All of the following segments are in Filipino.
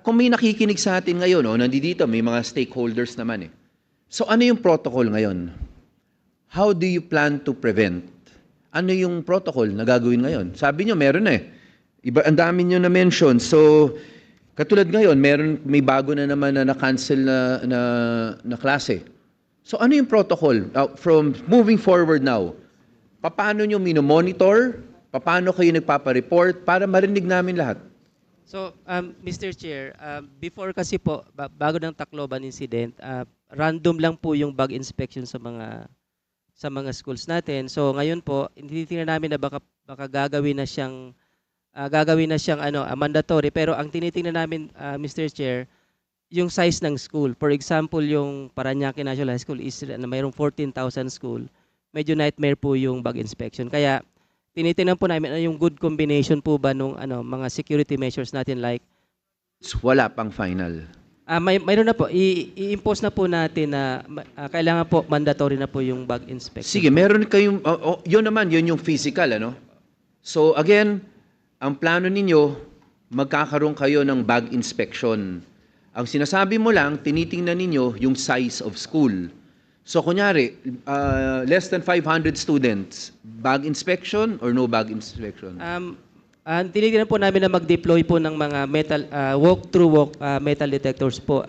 kung may nakikinig sa atin ngayon, nandito, may mga stakeholders naman eh. So ano yung protocol ngayon? How do you plan to prevent? Ano yung protocol na gagawin ngayon? Sabi nyo, meron na eh. Ang dami nyo na-mention. So, katulad ngayon, may bago na naman na na-cancel na klase. So ano yung protocol? From moving forward now, paano nyo minomonitor? Paano kayo nagpapareport para marinig namin lahat? So, Mr. Chair, before kasi po, bago ng Tacloban incident, random lang po yung bug inspection sa mga schools natin. So, ngayon po, tinitingnan namin na baka gagawin na siyang mandatory. Pero ang tinitingnan namin, Mr. Chair, yung size ng school. For example, yung Parañaque National High School is mayroong 14,000 school. Medyo nightmare po yung bug inspection. Kaya tinitingnan po namin yung good combination po ba nung mga security measures natin like wala pang final. Mayroon na po, i-impose na po natin na kailangan po mandatory na po yung bug inspection. Sige, meron kayong yun naman, yun yung physical So again, ang plano ninyo, magkakaroon kayo ng bag inspection. Ang sinasabi mo lang, tinitingnan ninyo yung size of school. So kunyari, less than 500 students, bag inspection or no bag inspection? Tinignan po namin na mag-deploy po ng mga metal detectors po,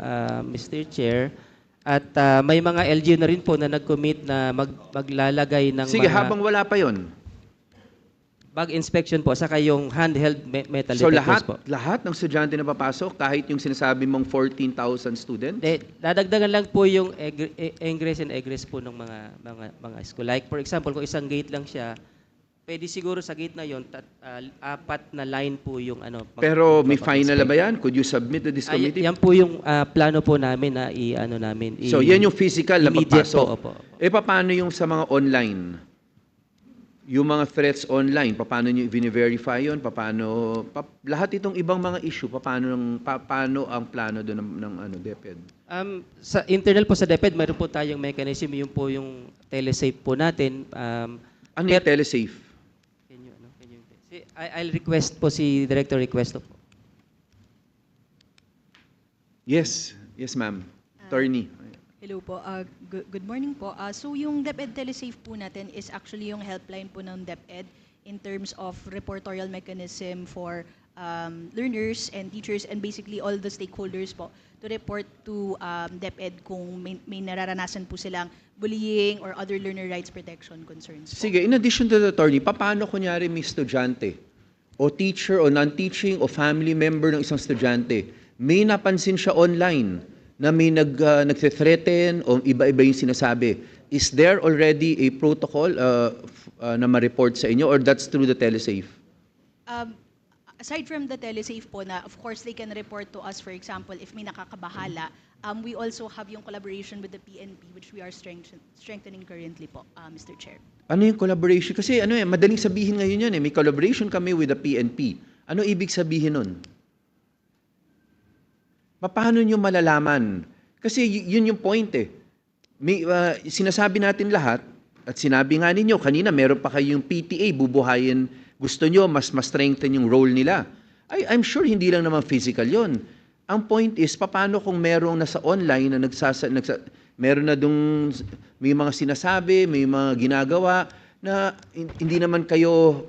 Mr. Chair. At may mga LGU na rin po na nag-commit na maglalagay ng Sige, habang wala pa yon. Bag inspection po, saka yung handheld metal So detectors po. lahat ng estudyante na papasok, kahit yung sinasabi mong 14,000 students? Dadagdagan lang po yung ingress and egress po ng mga school. Like for example, kung isang gate lang siya, pwede siguro sa gate na yon 4 na line po yung Pero may final na ba yan? Could you submit to this committee? Yan po yung plano po namin na So yan yung physical na papasok. Opo. Paano yung sa mga online? Yung mga threats online, paano nyo i-verify yun? Lahat itong ibang mga issue, paano ang plano doon ng DepEd? Sa internal po sa DepEd, mayroon po tayong mechanism, yung po yung telesafe po natin. Ano yung telesafe? I'll request po si Director Requesto po. Yes, ma'am. Attorney. Hello po. Good morning po. So yung DepEd Telesafe po natin is actually yung helpline po ng DepEd in terms of reportorial mechanism for learners and teachers and basically all the stakeholders po to report to DepEd kung may nararanasan po silang bullying or other learner rights protection concerns po. Sige, in addition to the attorney, paano kunyari may estudyante o teacher o non-teaching o family member ng isang estudyante, may napansin siya online na may nagse-threaten o iba-iba yung sinasabi, is there already a protocol na ma-report sa inyo or that's through the telesafe? Aside from the telesafe po na, of course, they can report to us, for example, if may nakakabahala, we also have yung collaboration with the PNP, which we are strengthening currently po, Mr. Chair. Ano yung collaboration? Kasi madaling sabihin ngayon yan may collaboration kami with the PNP. Ano ibig sabihin nun? Paano nyo malalaman? Kasi yun yung point sinasabi natin lahat, at sinabi nga ninyo, kanina meron pa kayong PTA, bubuhayin, gusto nyo, mas strengthen yung role nila. I'm sure hindi lang naman physical yon. Ang point is, paano kung merong nasa online na meron na may mga sinasabi, may mga ginagawa, na hindi naman kayo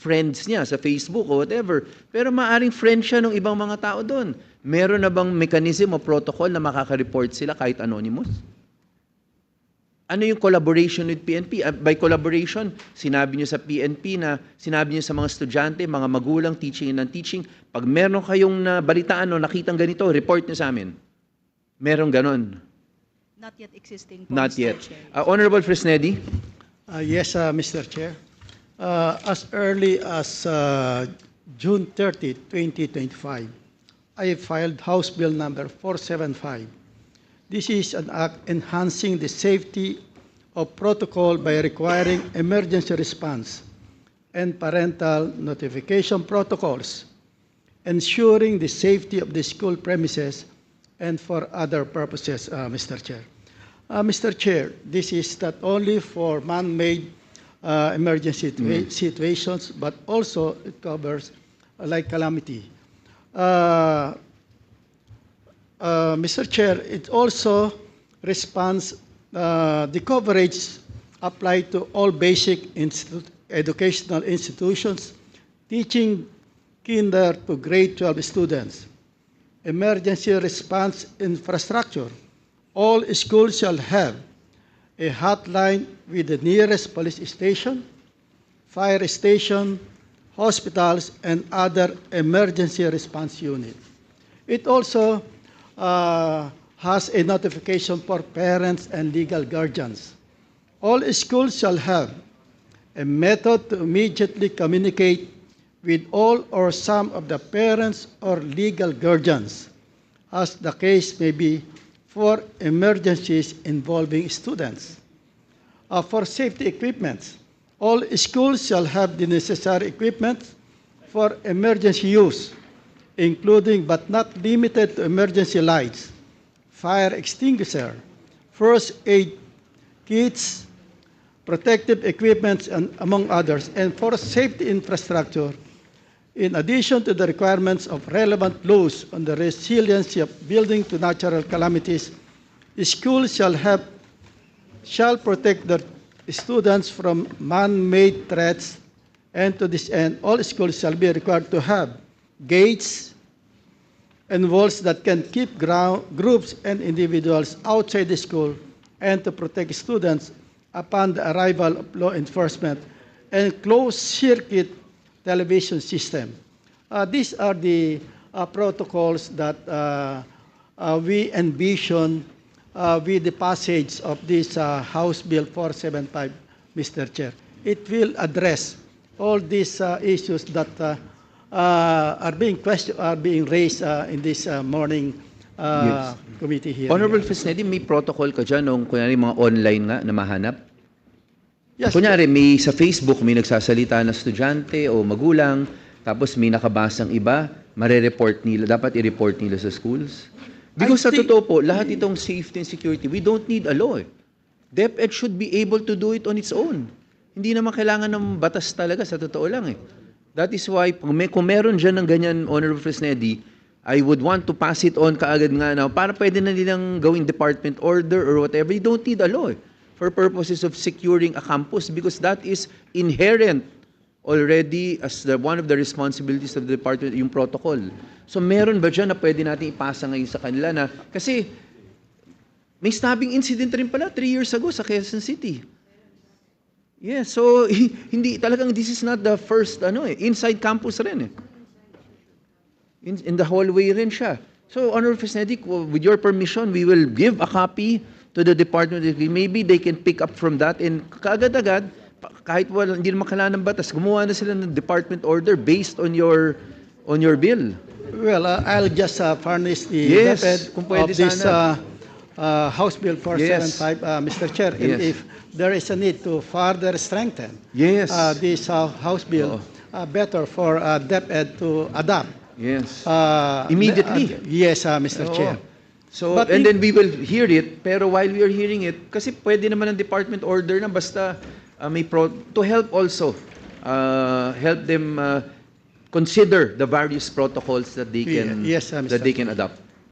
friends niya sa Facebook o whatever, pero maaring friend siya ng ibang mga tao doon. Meron na bang mechanism o protocol na makaka-report sila kahit anonymous? Ano yung collaboration with PNP? By collaboration, sinabi niyo sa PNP na sinabi niyo sa mga estudyante, mga magulang, teaching and non-teaching, pag meron kayong nabalitaan o nakitang ganito, report niyo sa amin. Meron ganon? Not yet existing po, Not Mr. yet. Chair. Honorable Fresnedi? Yes, Mr. Chair. As early as June 30, 2025, I filed House Bill number 475. This is an act enhancing the safety of protocol by requiring emergency response and parental notification protocols, ensuring the safety of the school premises and for other purposes, Mr. Chair. Mr. Chair, this is not only for man-made emergency situations, but also it covers like calamity. Mr. Chair, it also responds the coverage applied to all basic educational institutions teaching kinder to grade 12 students. Emergency response infrastructure. All schools shall have a hotline with the nearest police station, fire station, hospitals, and other emergency response unit. It also has a notification for parents and legal guardians. All schools shall have a method to immediately communicate with all or some of the parents or legal guardians, as the case may be, for emergencies involving students. For safety equipment, all schools shall have the necessary equipment for emergency use, including but not limited to emergency lights, fire extinguisher, first aid kits, protective equipment, and among others. And for safety infrastructure, in addition to the requirements of relevant laws on the resiliency of building to natural calamities, schools shall protect their students from man-made threats, and to this end, all schools shall be required to have gates and walls that can keep groups and individuals outside the school and to protect students upon the arrival of law enforcement, and closed-circuit television system. These are the protocols that we envision with the passage of this House Bill 475, Mr. Chair. It will address all these issues that are being raised in this morning Yes. committee hearing. Honorable Fresnedi, may protocol ka dyan nung kunyari mga online nga na mahanap? Yes, Kunyari, may sa Facebook, may nagsasalita na estudyante o magulang, tapos may nakabasang iba, marereport nila, dapat i-report nila sa schools. Because sa totoo po, lahat itong safety and security, we don't need a law. DepEd should be able to do it on its own. Hindi naman kailangan ng batas talaga, sa totoo lang eh. That is why, kung meron dyan ng ganyan, Honorable Fresnedi, I would want to pass it on kaagad nga na, para pwede na nilang gawing department order or whatever. You don't need a law for purposes of securing a campus because that is inherent already as one of the responsibilities of the department, yung protocol. So meron ba dyan na pwede natin ipasa ngayon sa kanila na, kasi may stabbing incident rin pala 3 years ago sa Quezon City. Yeah, so hindi talagang this is not the first inside campus rin eh. In the hallway rin siya. So Honorable Fresnedi, with your permission, we will give a copy to the department. Maybe they can pick up from that and kaagad-agad, kahit hindi naman kailangan ng batas, gumawa na sila ng department order based on your bill. Well, I'll just furnish the Yes, DepEd kung pwede of this sana. House Bill 475, Mr. Chair, and Yes. if there is a need to further strengthen Yes. this House Bill, better for DepEd to adopt. Yes. Immediately. Yes, Mr. Oo. Chair. So, But and if- then we will hear it, pero while we are hearing it, kasi pwede naman ang department order na basta to help also, help them consider the various protocols that they can, Yes, Mr. that they can adopt.